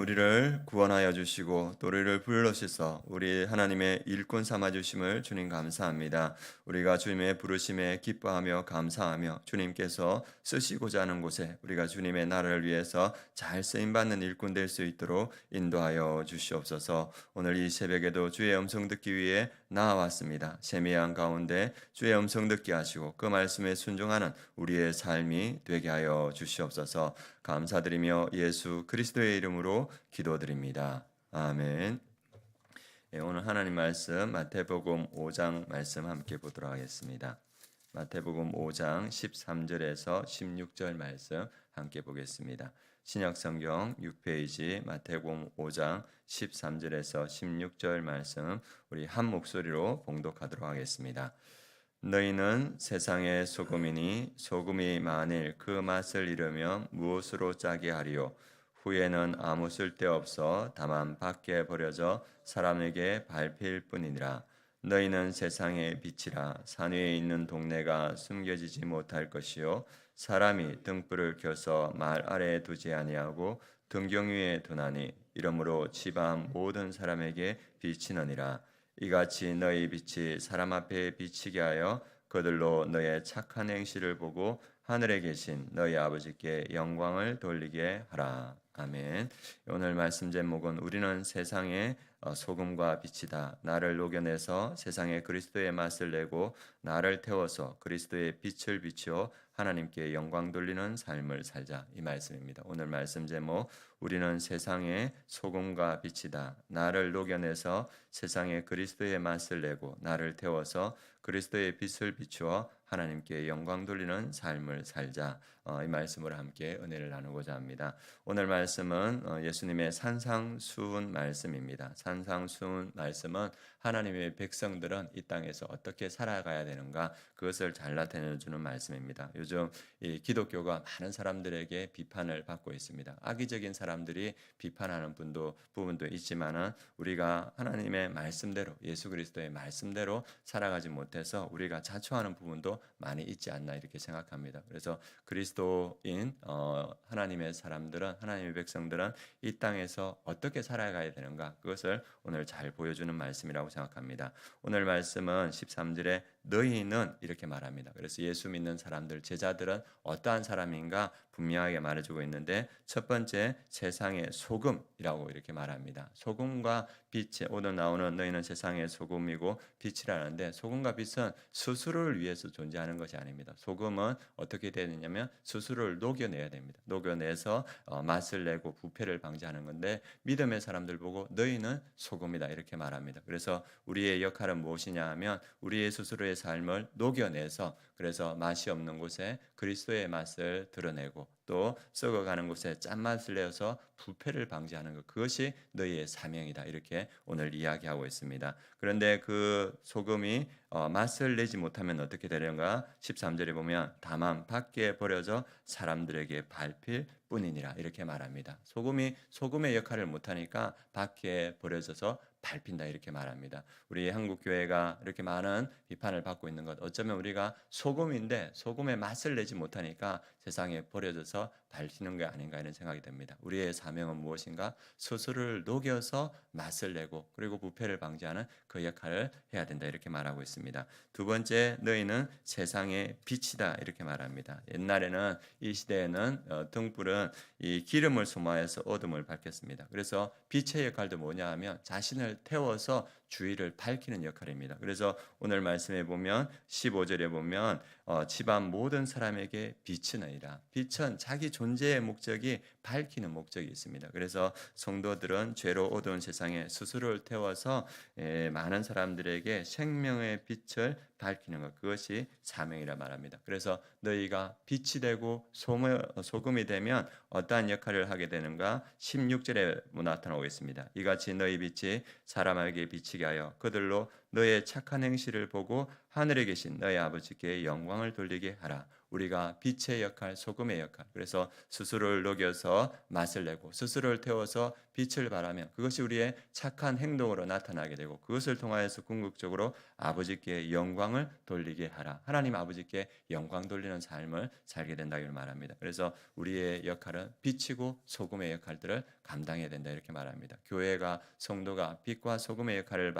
우리를 구원하여 주시고 또 우리를 불러주셔서 우리 하나님의 일꾼 삼아 주심을 주님 감사합니다. 우리가 주님의 부르심에 기뻐하며 감사하며 주님께서 쓰시고자 하는 곳에 우리가 주님의 나라를 위해서 잘 쓰임 받는 일꾼 될 수 있도록 인도하여 주시옵소서. 오늘 이 새벽에도 주의 음성 듣기 위해 나와왔습니다. 세미한 가운데 주의 음성 듣게 하시고 그 말씀에 순종하는 우리의 삶이 되게 하여 주시옵소서. 감사드리며 예수 그리스도의 이름으로 기도드립니다. 아멘. 오늘 하나님 말씀 마태복음 5장 말씀 함께 보도록 하겠습니다. 마태복음 5장 13절에서 16절 말씀 함께 보겠습니다. 신약성경 6페이지 마태복음 5장 13절에서 16절 말씀 우리 한 목소리로 봉독하도록 하겠습니다. 너희는 세상의 소금이니 소금이 만일 그 맛을 잃으면 무엇으로 짜게 하리요? 후에는 아무 쓸데없어 다만 밖에 버려져 사람에게 밟힐 뿐이니라. 너희는 세상의 빛이라. 산 위에 있는 동네가 숨겨지지 못할 것이요 사람이 등불을 켜서 말 아래에 두지 아니하고 등경 위에 두나니 이러므로 집안 모든 사람에게 비치느니라. 이같이 너희 빛이 사람 앞에 비치게 하여 그들로 너의 착한 행실을 보고 하늘에 계신 너희 아버지께 영광을 돌리게 하라. 아멘. 오늘 말씀 제목은 우리는 세상의 소금과 빛이다. 나를 녹여내서 세상에 그리스도의 맛을 내고 나를 태워서 그리스도의 빛을 비추어 하나님께 영광 돌리는 삶을 살자. 이 말씀입니다. 오늘 말씀 제목 우리는 세상의 소금과 빛이다. 나를 녹여내서 세상에 그리스도의 맛을 내고 나를 태워서 그리스도의 빛을 비추어 하나님께 영광 돌리는 삶을 살자. 이 말씀으로 함께 은혜를 나누고자 합니다. 오늘 말씀은 예수님의 산상수훈 말씀입니다. 산상수훈 말씀은 하나님의 백성들은 이 땅에서 어떻게 살아가야 되는가 그것을 잘 나타내주는 말씀입니다. 요즘 이 기독교가 많은 사람들에게 비판을 받고 있습니다. 악의적인 사람들이 비판하는 부분도 있지만은 우리가 하나님의 말씀대로 예수 그리스도의 말씀대로 살아가지 못해서 우리가 자초하는 부분도 많이 있지 않나 이렇게 생각합니다. 그래서 그리스도인 하나님의 사람들은 하나님의 백성들은 이 땅에서 어떻게 살아가야 되는가 그것을 오늘 잘 보여주는 말씀이라고 생각합니다. 오늘 말씀은 13절에 너희는 이렇게 말합니다. 그래서 예수 믿는 사람들 제자들은 어떠한 사람인가 분명하게 말해주고 있는데 첫 번째 세상의 소금이라고 이렇게 말합니다. 소금과 빛에 오늘 나오는 너희는 세상의 소금이고 빛이라는데 소금과 빛은 스스로를 위해서 존재하는 것이 아닙니다. 소금은 어떻게 되느냐면 스스로를 녹여내야 됩니다. 녹여내서 맛을 내고 부패를 방지하는 건데 믿음의 사람들 보고 너희는 소금이다 이렇게 말합니다. 그래서 우리의 역할은 무엇이냐 하면 우리의 스스로의 삶을 녹여내서 그래서 맛이 없는 곳에 그리스도의 맛을 드러내고 또 썩어가는 곳에 짠맛을 내어서 부패를 방지하는 것 그것이 너희의 사명이다 이렇게 오늘 이야기하고 있습니다. 그런데 그 소금이 맛을 내지 못하면 어떻게 되는가 13절에 보면 다만 밖에 버려져 사람들에게 밟힐 뿐이니라 이렇게 말합니다. 소금의 역할을 못하니까 밖에 버려져서 밟힌다 이렇게 말합니다. 우리 한국 교회가 이렇게 많은 비판을 받고 있는 것 어쩌면 우리가 소금인데 소금의 맛을 내지 못하니까 세상에 버려져서 밟히는 게 아닌가 이런 생각이 듭니다. 우리의 사명은 무엇인가? 스스로를 녹여서 맛을 내고 그리고 부패를 방지하는 그 역할을 해야 된다 이렇게 말하고 있습니다. 두 번째 너희는 세상의 빛이다 이렇게 말합니다. 옛날에는 이 시대에는 등불은 이 기름을 소모해서 어둠을 밝혔습니다. 그래서 빛의 역할도 뭐냐 하면 자신을 태워서 주위를 밝히는 역할입니다. 그래서 오늘 말씀에 보면 15절에 보면 집안 모든 사람에게 비치느니라. 빛은 자기 존재의 목적이 밝히는 목적이 있습니다. 그래서 성도들은 죄로 어두운 세상에 스스로를 태워서 많은 사람들에게 생명의 빛을 밝히는 것 그것이 사명이라 말합니다. 그래서 너희가 빛이 되고 소금이 되면 어떠한 역할을 하게 되는가 16절에 나타나고 있습니다. 이같이 너희 빛이 사람에게 비치게 하여 그들로 너의 착한 행실을 보고 하늘에 계신 너의 아버지께 영광을 돌리게 하라. 우리가 빛의 역할, 소금의 역할. 그래서 스스로를 녹여서 맛을 내고 스스로를 태워서 빛을 발하면 그것이 우리의 착한 행동으로 나타나게 되고 그것을 통하여서 궁극적으로 아버지께 영광을 돌리게 하라. 하나님 아버지께 영광 돌리는 삶을 살게 된다 이걸 말합니다. 그래서 우리의 역할은 빛이고 소금의 역할들을 감당해야 된다 이렇게 말합니다. 교회가 성도가 빛과 소금의 역할을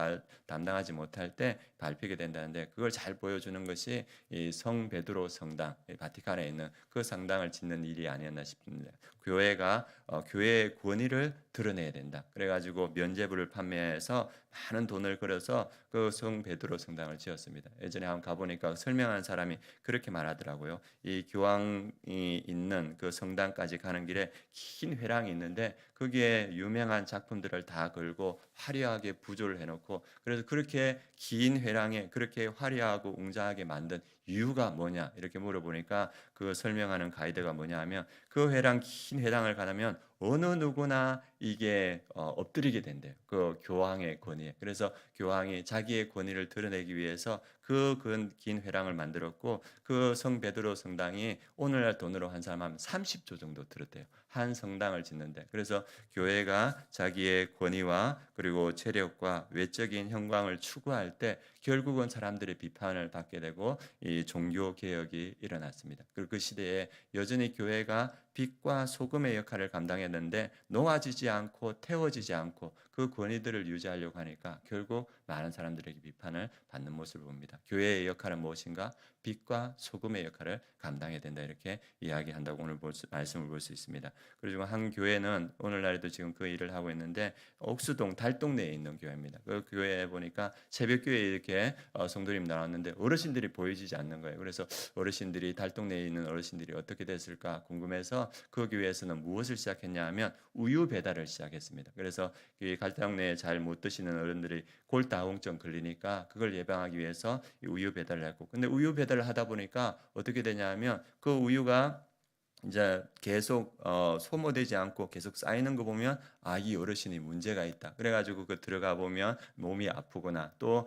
담당하지 못할 때 밟히게 된다는데 그걸 잘 보여주는 것이 이 성 베드로 성당, 바티칸에 있는 그 성당을 짓는 일이 아니었나 싶습니다. 교회가 교회의 권위를 드러내야 된다. 그래가지고 면죄부를 판매해서 많은 돈을 걸어서 그 성 베드로 성당을 지었습니다. 예전에 한번 가보니까 설명한 사람이 그렇게 말하더라고요. 이 교황이 있는 그 성당까지 가는 길에 긴 회랑이 있는데 거기에 유명한 작품들을 다 걸고 화려하게 부조를 해놓고 그래서 그렇게 긴 회랑에 그렇게 화려하고 웅장하게 만든 이유가 뭐냐 이렇게 물어보니까 그 설명하는 가이드가 뭐냐 하면 그 회랑 긴 회랑을 가면 어느 누구나 이게 엎드리게 된대요. 그 교황의 권위에. 그래서 교황이 자기의 권위를 드러내기 위해서 그 긴 회랑을 만들었고 그 성 베드로 성당이 오늘날 돈으로 한 사람 하면 30조 정도 들었대요. 한 성당을 짓는데. 그래서 교회가 자기의 권위와 그리고 체력과 외적인 형광을 추구할 때 결국은 사람들의 비판을 받게 되고 이 종교 개혁이 일어났습니다. 그리고 그 시대에 여전히 교회가 빛과 소금의 역할을 감당했는데 놓아지지 않고 태워지지 않고 그 권위들을 유지하려고 하니까 결국 많은 사람들에게 비판을 받는 모습을 봅니다. 교회의 역할은 무엇인가? 빛과 소금의 역할을 감당해야 된다 이렇게 이야기한다고 오늘 말씀을 볼 수 있습니다. 그리고 한 교회는 오늘날에도 지금 그 일을 하고 있는데 옥수동 달동네에 있는 교회입니다. 그 교회에 보니까 새벽교회에 이렇게 성도님 나왔는데 어르신들이 보여지지 않는 거예요. 그래서 어르신들이 달동네에 있는 어르신들이 어떻게 됐을까 궁금해서 그 교회에서는 무엇을 시작했냐 하면 우유 배달을 시작했습니다. 그래서 이 달동네에 잘 못 드시는 어른들이 골다공증 걸리니까 그걸 예방하기 위해서 우유 배달을 했고 근데 우유 배달을 하다 보니까 어떻게 되냐면 그 우유가 이제 계속 소모되지 않고 계속 쌓이는 거 보면 이 어르신이 문제가 있다. 그래가지고 그 들어가 보면 몸이 아프거나 또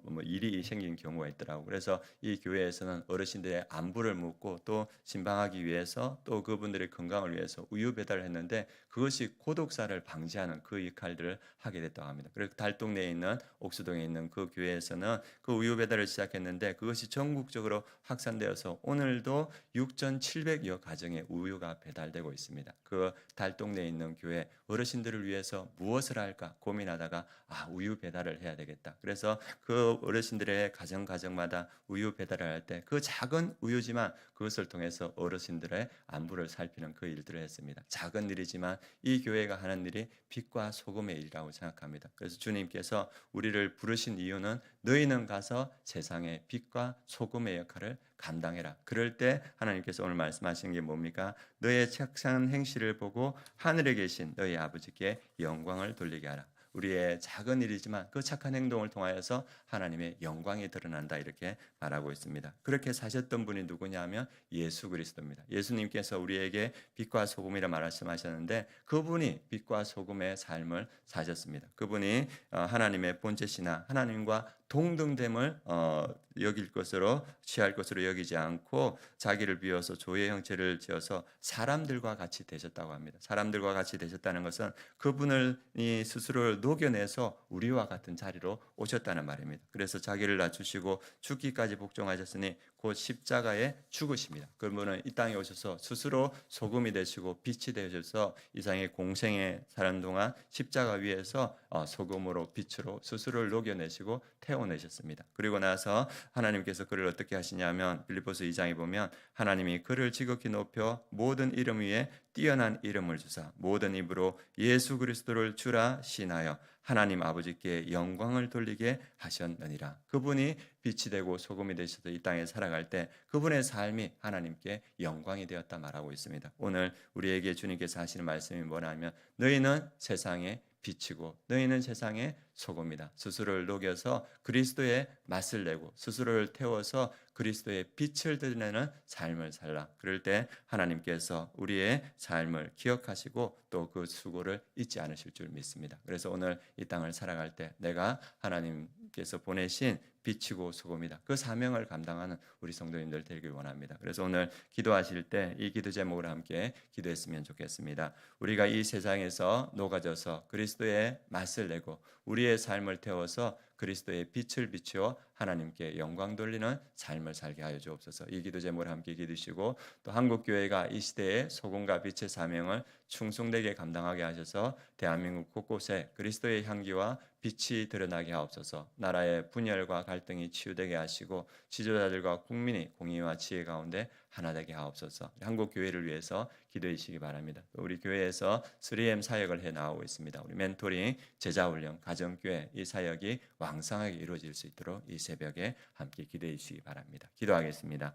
뭐 일이 생긴 경우가 있더라고. 그래서 이 교회에서는 어르신들의 안부를 묻고 또 신방하기 위해서 또 그분들의 건강을 위해서 우유 배달을 했는데 그것이 고독사를 방지하는 그 역할들을 하게 됐다고 합니다. 그리고 달동네에 있는 옥수동에 있는 그 교회에서는 그 우유 배달을 시작했는데 그것이 전국적으로 확산되어서 오늘도 6,700여 가정에 우유가 배달되고 있습니다. 그 달동네에 있는 교회 어르신들을 위해서 무엇을 할까 고민하다가 우유 배달을 해야 되겠다. 그래서 그 어르신들의 가정마다 우유 배달을 할 때 그 작은 우유지만 그것을 통해서 어르신들의 안부를 살피는 그 일들을 했습니다. 작은 일이지만 이 교회가 하는 일이 빛과 소금의 일이라고 생각합니다. 그래서 주님께서 우리를 부르신 이유는 너희는 가서 세상의 빛과 소금의 역할을 감당해라. 그럴 때 하나님께서 오늘 말씀하시는 게 뭡니까? 너의 착한 행실을 보고 하늘에 계신 너희 아버지께 영광을 돌리게 하라. 우리의 작은 일이지만 그 착한 행동을 통하여서 하나님의 영광이 드러난다 이렇게 말하고 있습니다. 그렇게 사셨던 분이 누구냐면 예수 그리스도입니다. 예수님께서 우리에게 빛과 소금이라 말씀하셨는데 그분이 빛과 소금의 삶을 사셨습니다. 그분이 하나님의 본체시나 하나님과 동등됨을 여길 것으로 취할 것으로 여기지 않고 자기를 비워서 조의 형체를 지어서 사람들과 같이 되셨다고 합니다. 사람들과 같이 되셨다는 것은 그분을 스스로를 녹여내서 우리와 같은 자리로 오셨다는 말입니다. 그래서 자기를 낮추시고 죽기까지 복종하셨으니 곧 십자가에 죽으십니다. 그분은 이 땅에 오셔서 스스로 소금이 되시고 빛이 되셔서 이 땅의 공생에 사는 동안 십자가 위에서 소금으로 빛으로 스스로를 녹여내시고 태워내셨습니다. 그리고 나서 하나님께서 그를 어떻게 하시냐면 빌립보서 2장에 보면 하나님이 그를 지극히 높여 모든 이름 위에 뛰어난 이름을 주사 모든 입으로 예수 그리스도를 주라 시인하여 하나님 아버지께 영광을 돌리게 하셨느니라. 그분이 빛이 되고 소금이 되셔서 이 땅에 살아갈 때 그분의 삶이 하나님께 영광이 되었다 말하고 있습니다. 오늘 우리에게 주님께서 하시는 말씀이 뭐냐면 너희는 세상의 빛이고 너희는 세상의 소금이다. 스스로를 녹여서 그리스도의 맛을 내고 스스로를 태워서 그리스도의 빛을 드러내는 삶을 살라. 그럴 때 하나님께서 우리의 삶을 기억하시고 또 그 수고를 잊지 않으실 줄 믿습니다. 그래서 오늘 이 땅을 살아갈 때 내가 하나님께서 보내신 빛이고 소금이다. 그 사명을 감당하는 우리 성도님들 되길 원합니다. 그래서 오늘 기도하실 때 이 기도 제목으로 함께 기도했으면 좋겠습니다. 우리가 이 세상에서 녹아져서 그리스도의 맛을 내고 우리의 삶을 태워서 그리스도의 빛을 비추어 하나님께 영광 돌리는 삶을 살게 하여 주옵소서. 이 기도 제목을 함께 기도시고 또 한국 교회가 이 시대의 소금과 빛의 사명을 충성되게 감당하게 하셔서 대한민국 곳곳에 그리스도의 향기와 빛이 드러나게 하옵소서. 나라의 분열과 갈등이 치유되게 하시고 지도자들과 국민이 공의와 지혜 가운데 하나 되게 하옵소서. 한국 교회를 위해서 기도해 주시기 바랍니다. 우리 교회에서 3M 사역을 해 나오고 있습니다. 우리 멘토링, 제자 훈련, 가정교회 이 사역이 왕성하게 이루어질 수 있도록 이 새벽에 함께 기도해 주시기 바랍니다. 기도하겠습니다.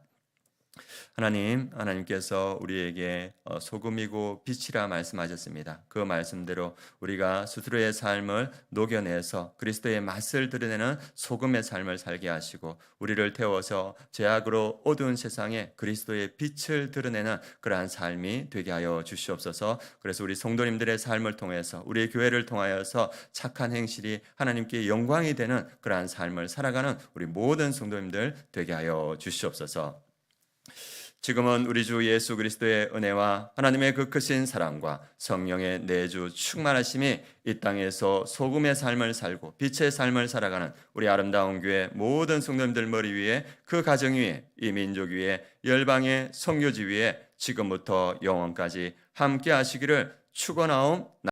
하나님께서 우리에게 소금이고 빛이라 말씀하셨습니다. 그 말씀대로 우리가 스스로의 삶을 녹여내서 그리스도의 맛을 드러내는 소금의 삶을 살게 하시고 우리를 태워서 죄악으로 어두운 세상에 그리스도의 빛을 드러내는 그러한 삶이 되게 하여 주시옵소서. 그래서 우리 성도님들의 삶을 통해서 우리 교회를 통하여서 착한 행실이 하나님께 영광이 되는 그러한 삶을 살아가는 우리 모든 성도님들 되게 하여 주시옵소서. 지금은 우리 주 예수 그리스도의 은혜와 하나님의 그 크신 사랑과 성령의 내주 충만하심이 이 땅에서 소금의 삶을 살고 빛의 삶을 살아가는 우리 아름다운 교회 모든 성도님들 머리 위에 그 가정 위에 이 민족 위에 열방의 선교지 위에 지금부터 영원까지 함께 하시기를 축원하옵나이다.